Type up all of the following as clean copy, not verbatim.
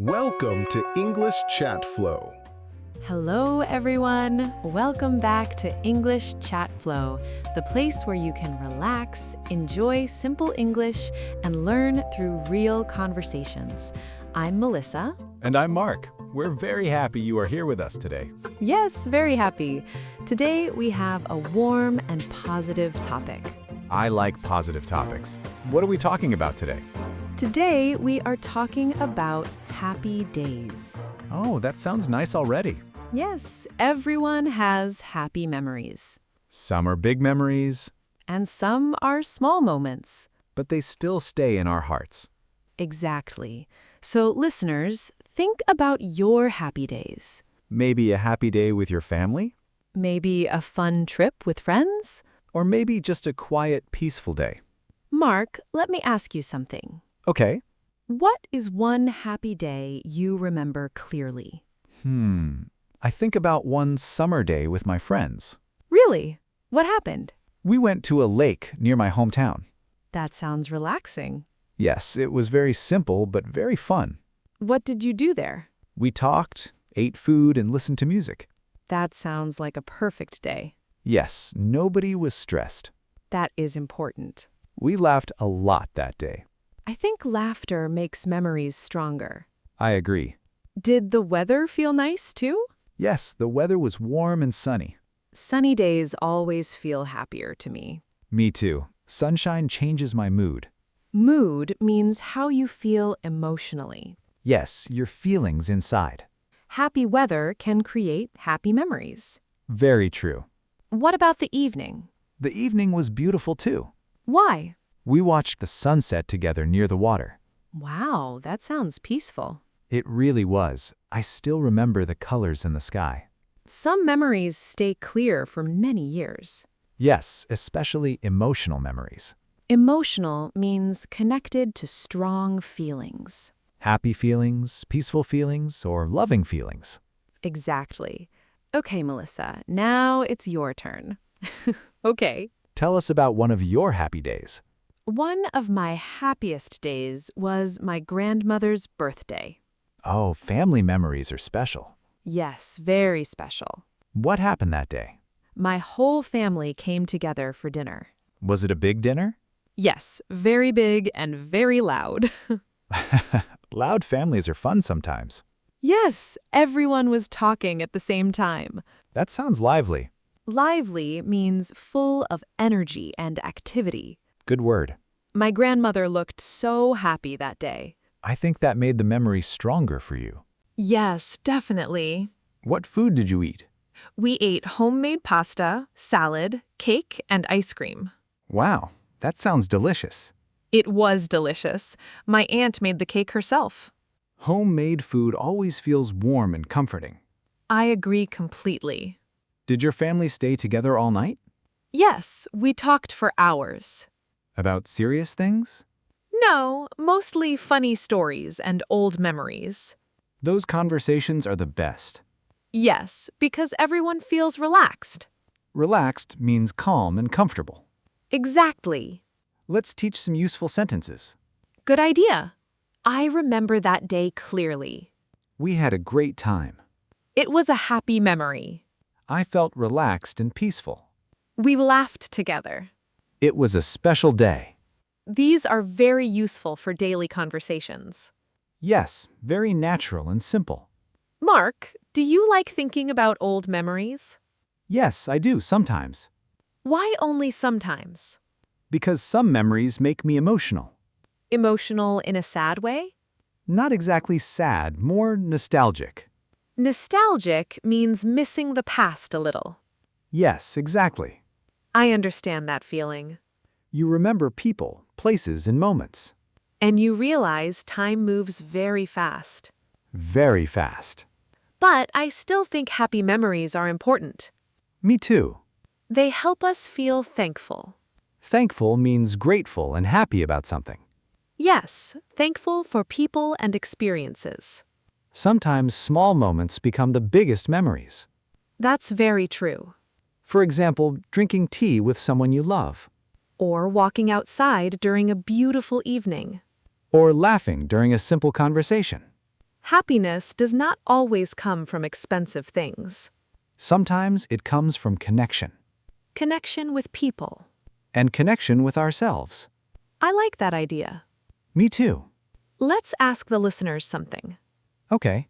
Welcome to English Chat Flow. Hello, everyone. Welcome back to English Chat Flow, the place where you can relax, enjoy simple English, and learn through real conversations. I'm Melissa. And I'm Mark. We're very happy you are here with us today. Yes, very happy. Today we have a warm and positive topic. I like positive topics. What are we talking about today? Today we are talking about happy days. Oh, that sounds nice already. Yes, everyone has happy memories. Some are big memories, And some are small moments. but they still stay in our hearts. Exactly. So, listeners, think about your happy days. Maybe a happy day with your family, Maybe a fun trip with friends? or maybe just a quiet, peaceful day. Mark, let me ask you something. Okay. What is one happy day you remember clearly? I think about one summer day with my friends. Really? What happened? We went to a lake near my hometown. That sounds relaxing. Yes, it was very simple but very fun. What did you do there? We talked, ate food, and listened to music. That sounds like a perfect day. Yes, nobody was stressed. That is important. We laughed a lot that day. I think laughter makes memories stronger. I agree. Did the weather feel nice too? Yes, the weather was warm and sunny. Sunny days always feel happier to me. Me too. Sunshine changes my mood. Mood means how you feel emotionally. Yes, your feelings inside. Happy weather can create happy memories. Very true. What about the evening? The evening was beautiful too. Why? We watched the sunset together near the water. Wow, that sounds peaceful. It really was. I still remember the colors in the sky. Some memories stay clear for many years. Yes, especially emotional memories. Emotional means connected to strong feelings. Happy feelings, peaceful feelings, or loving feelings. Exactly. Okay, Melissa, now it's your turn. Okay. Tell us about one of your happy days. One of my happiest days was my grandmother's birthday. Oh, family memories are special. Yes, very special. What happened that day? My whole family came together for dinner. Was it a big dinner? Yes, very big and very loud. Loud families are fun sometimes. Yes, everyone was talking at the same time. That sounds lively. Lively means full of energy and activity. Good word. My grandmother looked so happy that day. I think that made the memory stronger for you. Yes, definitely. What food did you eat? We ate homemade pasta, salad, cake, and ice cream. Wow, that sounds delicious. It was delicious. My aunt made the cake herself. Homemade food always feels warm and comforting. I agree completely. Did your family stay together all night? Yes, we talked for hours. About serious things? No, mostly funny stories and old memories. Those conversations are the best. Yes, because everyone feels relaxed. Relaxed means calm and comfortable. Exactly. Let's teach some useful sentences. Good idea. I remember that day clearly. We had a great time. It was a happy memory. I felt relaxed and peaceful. We laughed together. It was a special day. These are very useful for daily conversations. Yes, very natural and simple. Mark, do you like thinking about old memories? Yes, I do sometimes. Why only sometimes? Because some memories make me emotional. Emotional in a sad way? Not exactly sad, more nostalgic. Nostalgic means missing the past a little. Yes, exactly. I understand that feeling. You remember people, places, and moments. And you realize time moves very fast. Very fast. But I still think happy memories are important. Me too. They help us feel thankful. Thankful means grateful and happy about something. Yes, thankful for people and experiences. Sometimes small moments become the biggest memories. That's very true. For example, drinking tea with someone you love. Or walking outside during a beautiful evening. Or laughing during a simple conversation. Happiness does not always come from expensive things. Sometimes it comes from connection, Connection with people. and connection with ourselves. I like that idea. Me too. Let's ask the listeners something. Okay.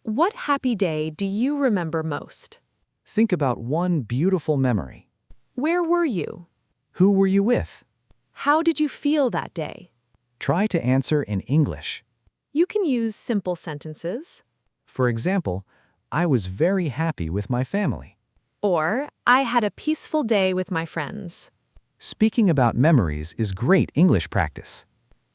What happy day do you remember most? Think about one beautiful memory. Where were you? Who were you with? How did you feel that day? Try to answer in English. You can use simple sentences. For example, I was very happy with my family. Or, I had a peaceful day with my friends. Speaking about memories is great English practice.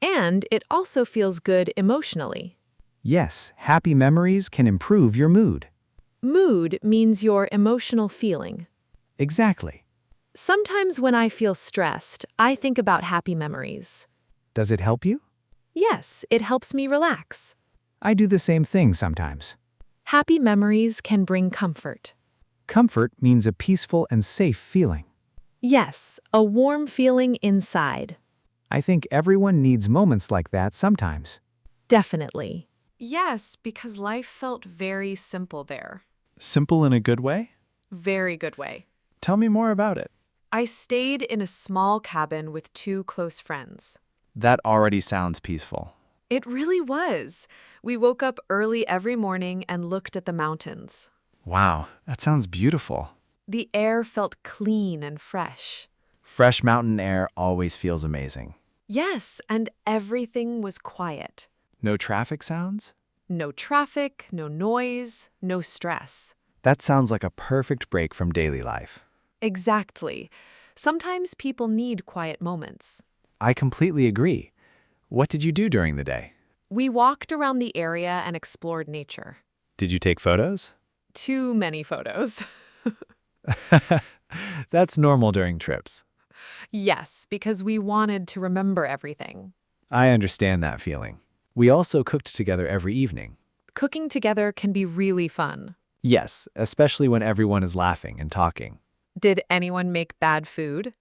And it also feels good emotionally. Yes, happy memories can improve your mood. Mood means your emotional feeling. Exactly. Sometimes when I feel stressed, I think about happy memories. Does it help you? Yes, it helps me relax. I do the same thing sometimes. Happy memories can bring comfort. Comfort means a peaceful and safe feeling. Yes, a warm feeling inside. I think everyone needs moments like that sometimes. Definitely. Yes, because life felt very simple there. Simple in a good way? Very good way. Tell me more about it. I stayed in a small cabin with two close friends. That already sounds peaceful. It really was. We woke up early every morning and looked at the mountains. Wow, that sounds beautiful. The air felt clean and fresh. Fresh mountain air always feels amazing. Yes, and everything was quiet. No traffic sounds? No traffic, no noise, no stress. That sounds like a perfect break from daily life. Exactly. Sometimes people need quiet moments. I completely agree. What did you do during the day? We walked around the area and explored nature. Did you take photos? Too many photos. That's normal during trips. Yes, because we wanted to remember everything. I understand that feeling. We also cooked together every evening. Cooking together can be really fun. Yes, especially when everyone is laughing and talking. Did anyone make bad food?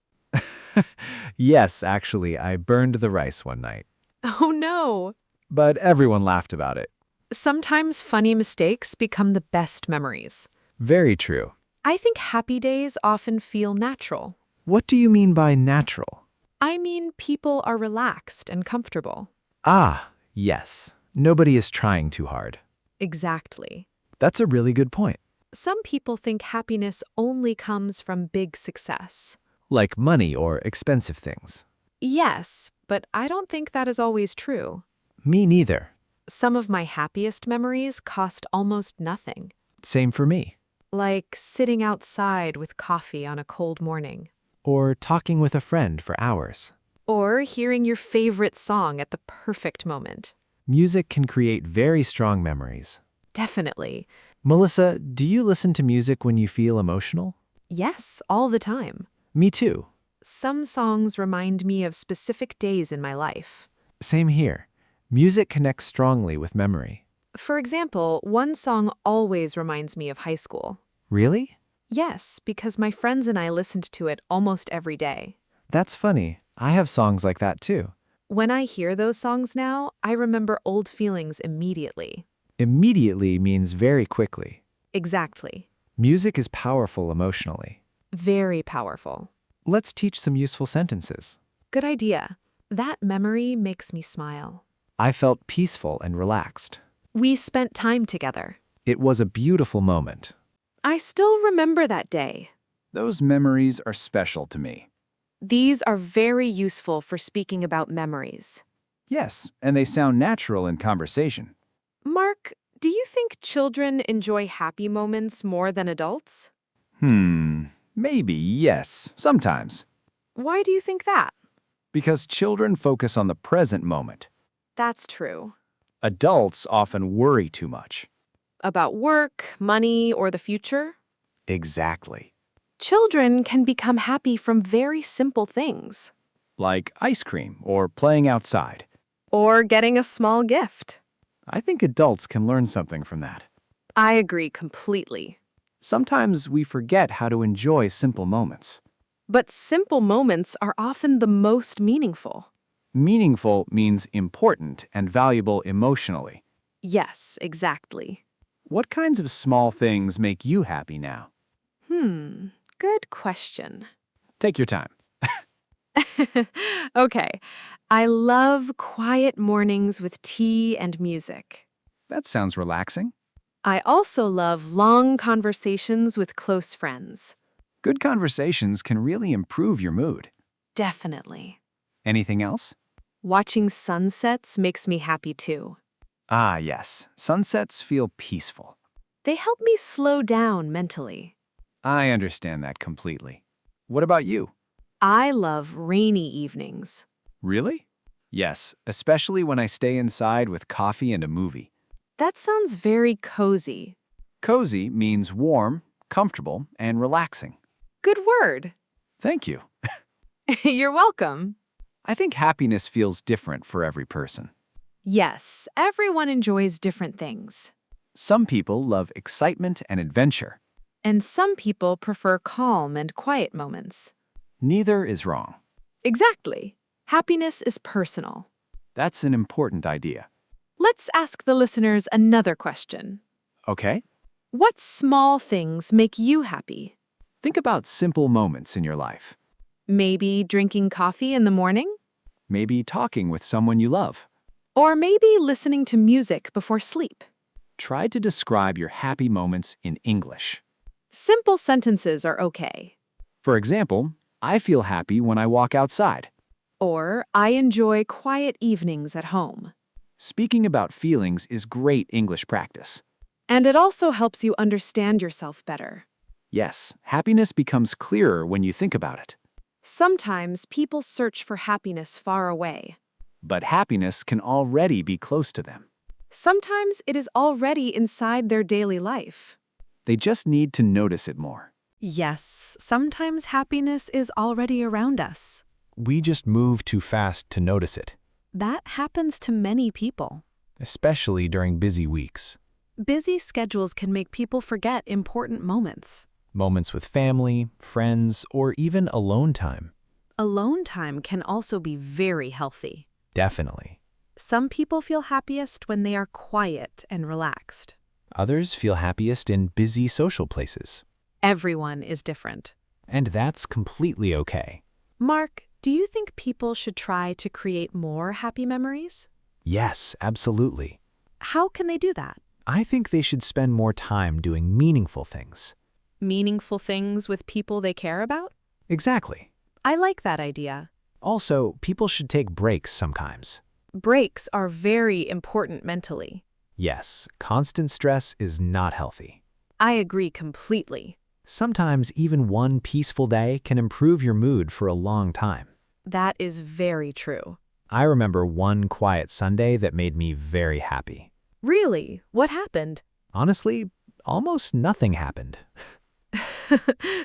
Yes, actually, I burned the rice one night. Oh no! But everyone laughed about it. Sometimes funny mistakes become the best memories. Very true. I think happy days often feel natural. What do you mean by natural? I mean, people are relaxed and comfortable. Ah, yes. Nobody is trying too hard. Exactly. That's a really good point. Some people think happiness only comes from big success. Like money or expensive things. Yes, but I don't think that is always true. Me neither. Some of my happiest memories cost almost nothing. Same for me. Like sitting outside with coffee on a cold morning. Or talking with a friend for hours. Or hearing your favorite song at the perfect moment. Music can create very strong memories. Definitely. Melissa, do you listen to music when you feel emotional? Yes, all the time. Me too. Some songs remind me of specific days in my life. Same here. Music connects strongly with memory. For example, one song always reminds me of high school. Really? Yes, because my friends and I listened to it almost every day. That's funny. I have songs like that too. When I hear those songs now, I remember old feelings immediately. Immediately means very quickly. Exactly. Music is powerful emotionally. Very powerful. Let's teach some useful sentences. Good idea. That memory makes me smile. I felt peaceful and relaxed. We spent time together. It was a beautiful moment. I still remember that day. Those memories are special to me. These are very useful for speaking about memories. Yes, and they sound natural in conversation. Mark, do you think children enjoy happy moments more than adults? Maybe, yes, sometimes. Why do you think that? Because children focus on the present moment. That's true. Adults often worry too much. About work, money, or the future? Exactly. Children can become happy from very simple things. Like ice cream or playing outside. Or getting a small gift. I think adults can learn something from that. I agree completely. Sometimes we forget how to enjoy simple moments. But simple moments are often the most meaningful. Meaningful means important and valuable emotionally. Yes, exactly. What kinds of small things make you happy now? Good question. Take your time. Okay. I love quiet mornings with tea and music. That sounds relaxing. I also love long conversations with close friends. Good conversations can really improve your mood. Definitely. Anything else? Watching sunsets makes me happy too. Ah, yes. Sunsets feel peaceful. They help me slow down mentally. I understand that completely. What about you? I love rainy evenings. Really? Yes, especially when I stay inside with coffee and a movie. That sounds very cozy. Cozy means warm, comfortable, and relaxing. Good word. Thank you. You're welcome. I think happiness feels different for every person. Yes, everyone enjoys different things. Some people love excitement and adventure. And some people prefer calm and quiet moments. Neither is wrong. Exactly. Happiness is personal. That's an important idea. Let's ask the listeners another question. Okay? What small things make you happy? Think about simple moments in your life. Maybe drinking coffee in the morning? Maybe talking with someone you love. Or maybe listening to music before sleep? Try to describe your happy moments in English. Simple sentences are okay. For example, I feel happy when I walk outside. Or, I enjoy quiet evenings at home. Speaking about feelings is great English practice. And it also helps you understand yourself better. Yes, happiness becomes clearer when you think about it. Sometimes people search for happiness far away. But happiness can already be close to them. Sometimes it is already inside their daily life. They just need to notice it more. Yes, sometimes happiness is already around us. We just move too fast to notice it, That happens to many people. especially during busy weeks. Busy schedules can make people forget important moments. Moments with family, friends, or even alone time. Alone time can also be very healthy. Definitely. Some people feel happiest when they are quiet and relaxed. Others feel happiest in busy social places. Everyone is different. And that's completely okay. Mark, do you think people should try to create more happy memories? Yes, absolutely. How can they do that? I think they should spend more time doing meaningful things. Meaningful things with people they care about? Exactly. I like that idea. Also, people should take breaks sometimes. Breaks are very important mentally. Yes, constant stress is not healthy. I agree completely. Sometimes even one peaceful day can improve your mood for a long time. That is very true. I remember one quiet Sunday that made me very happy. Really? What happened? Honestly, almost nothing happened.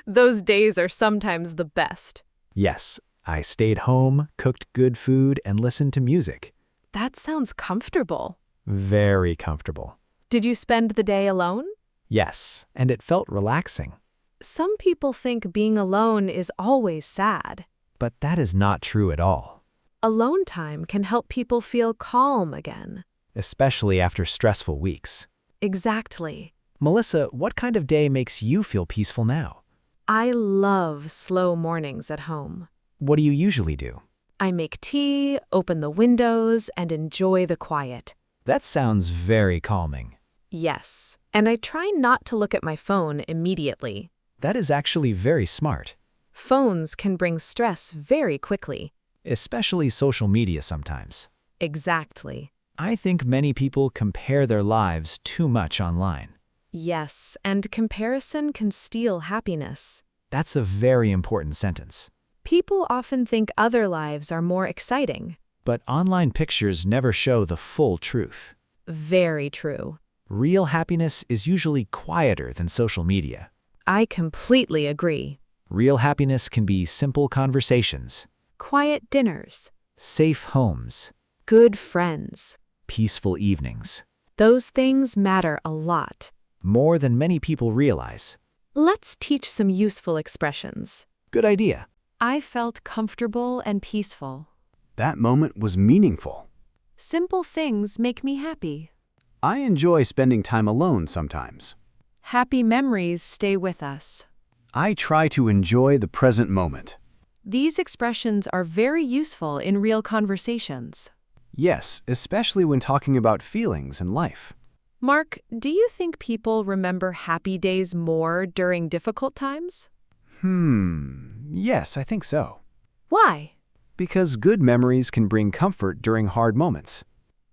Those days are sometimes the best. Yes, I stayed home, cooked good food, and listened to music. That sounds comfortable. Very comfortable. Did you spend the day alone? Yes, and it felt relaxing. Some people think being alone is always sad. But that is not true at all, Alone time can help people feel calm again. especially after stressful weeks. Exactly. Melissa, what kind of day makes you feel peaceful now? I love slow mornings at home. What do you usually do? I make tea, open the windows, and enjoy the quiet. That sounds very calming. Yes, and I try not to look at my phone immediately. That is actually very smart, Phones can bring stress very quickly. especially social media sometimes. Exactly. I think many people compare their lives too much online. Yes, and comparison can steal happiness. That's a very important sentence. People often think other lives are more exciting. But online pictures never show the full truth. Very true. Real happiness is usually quieter than social media. I completely agree. Real happiness can be simple conversations, Quiet dinners, safe homes, good friends. peaceful evenings. Those things matter a lot. More than many people realize. Let's teach some useful expressions. Good idea. I felt comfortable and peaceful. That moment was meaningful. Simple things make me happy. I enjoy spending time alone sometimes. Happy memories stay with us. I try to enjoy the present moment. These expressions are very useful in real conversations. Yes, especially when talking about feelings and life. Mark, do you think people remember happy days more during difficult times? Yes, I think so. Why? Because good memories can bring comfort during hard moments.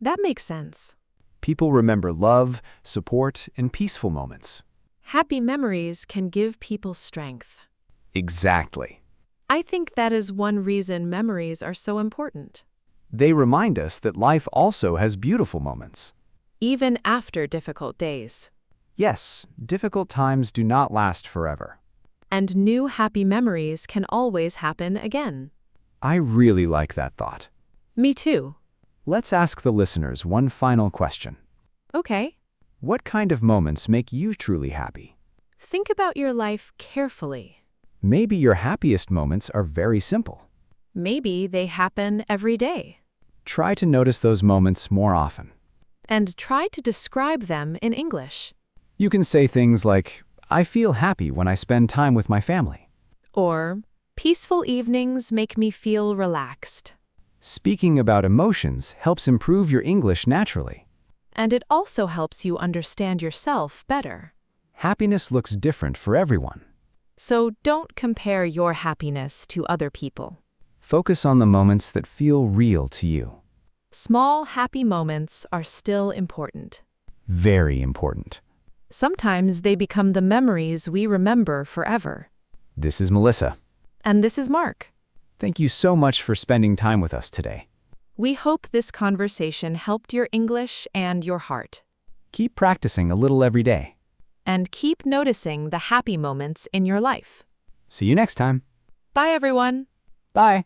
That makes sense. People remember love, support, and peaceful moments. Happy memories can give people strength. Exactly. I think that is one reason memories are so important. They remind us that life also has beautiful moments. Even after difficult days. Yes, difficult times do not last forever. And new happy memories can always happen again. I really like that thought. Me too. Let's ask the listeners one final question. Okay. What kind of moments make you truly happy? Think about your life carefully. Maybe your happiest moments are very simple. Maybe they happen every day. Try to notice those moments more often. And try to describe them in English. You can say things like, I feel happy when I spend time with my family. Or, peaceful evenings make me feel relaxed. Speaking about emotions helps improve your English naturally. And it also helps you understand yourself better. Happiness looks different for everyone. So don't compare your happiness to other people. Focus on the moments that feel real to you. Small, happy moments are still important. Very important. Sometimes they become the memories we remember forever. This is Melissa. And this is Mark. Thank you so much for spending time with us today. We hope this conversation helped your English and your heart. Keep practicing a little every day. And keep noticing the happy moments in your life. See you next time. Bye, everyone. Bye.